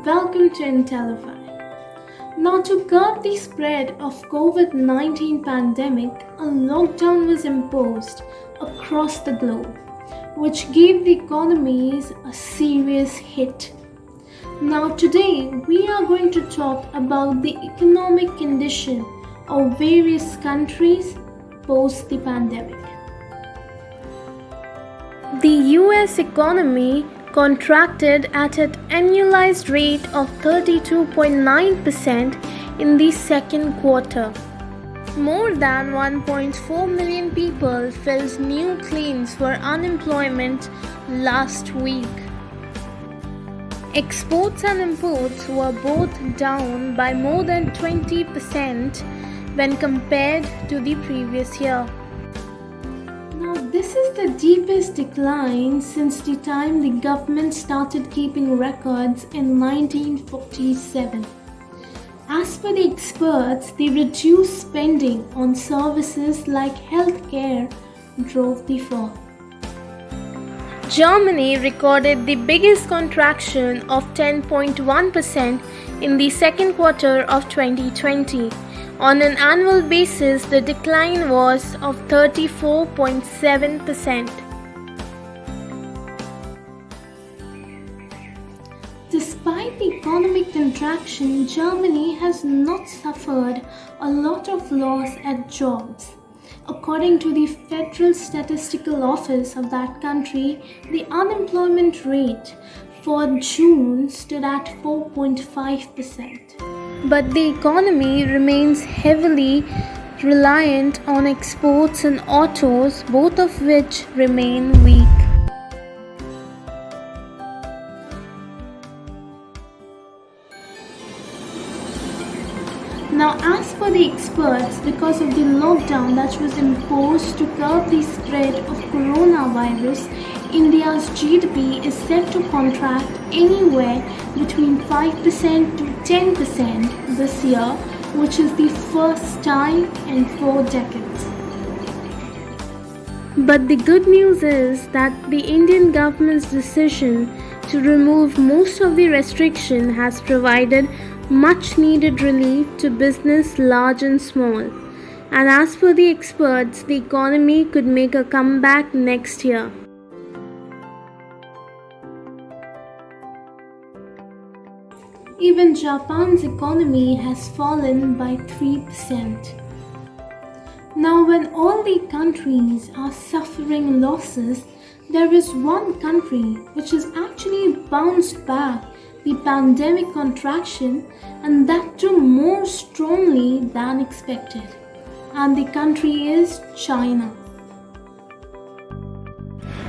Welcome to Intellify. Now, to curb the spread of COVID-19 pandemic, a lockdown was imposed across the globe, which gave the economies a serious hit. Now, today we are going to talk about the economic condition of various countries post the pandemic. The US economy contracted at an annualized rate of 32.9% in the second quarter. More than 1.4 million people filed new claims for unemployment last week. Exports and imports were both down by more than 20% when compared to the previous year. Now, this is the deepest decline since the time the government started keeping records in 1947. As per the experts, the reduced spending on services like healthcare drove the fall. Germany recorded the biggest contraction of 10.1% in the second quarter of 2020. On an annual basis, the decline was of 34.7%. Despite the economic contraction, Germany has not suffered a lot of loss at jobs. According to the Federal Statistical Office of that country, the unemployment rate for June stood at 4.5%. But the economy remains heavily reliant on exports and autos, both of which remain weak. Now, as per the experts, because of the lockdown that was imposed to curb the spread of coronavirus, India's GDP is set to contract anywhere between 5% to 10% this year, which is the first time in 4 decades. But the good news is that the Indian government's decision to remove most of the restriction has provided much needed relief to business large and small. And as per the experts, the economy could make a comeback next year. Even Japan's economy has fallen by 3%. Now, when all the countries are suffering losses, there is one country which has actually bounced back the pandemic contraction, and that too more strongly than expected. And the country is China.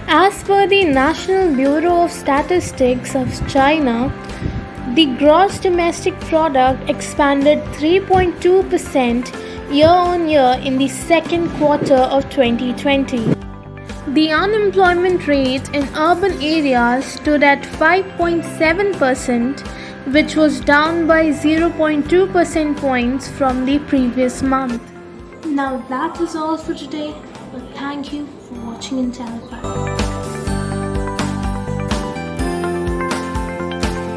As per the National Bureau of Statistics of China, the gross domestic product expanded 3.2% year-on-year in the second quarter of 2020. The unemployment rate in urban areas stood at 5.7%, which was down by 0.2 percentage points from the previous month. Now that is all for today, but thank you for watching Intellify.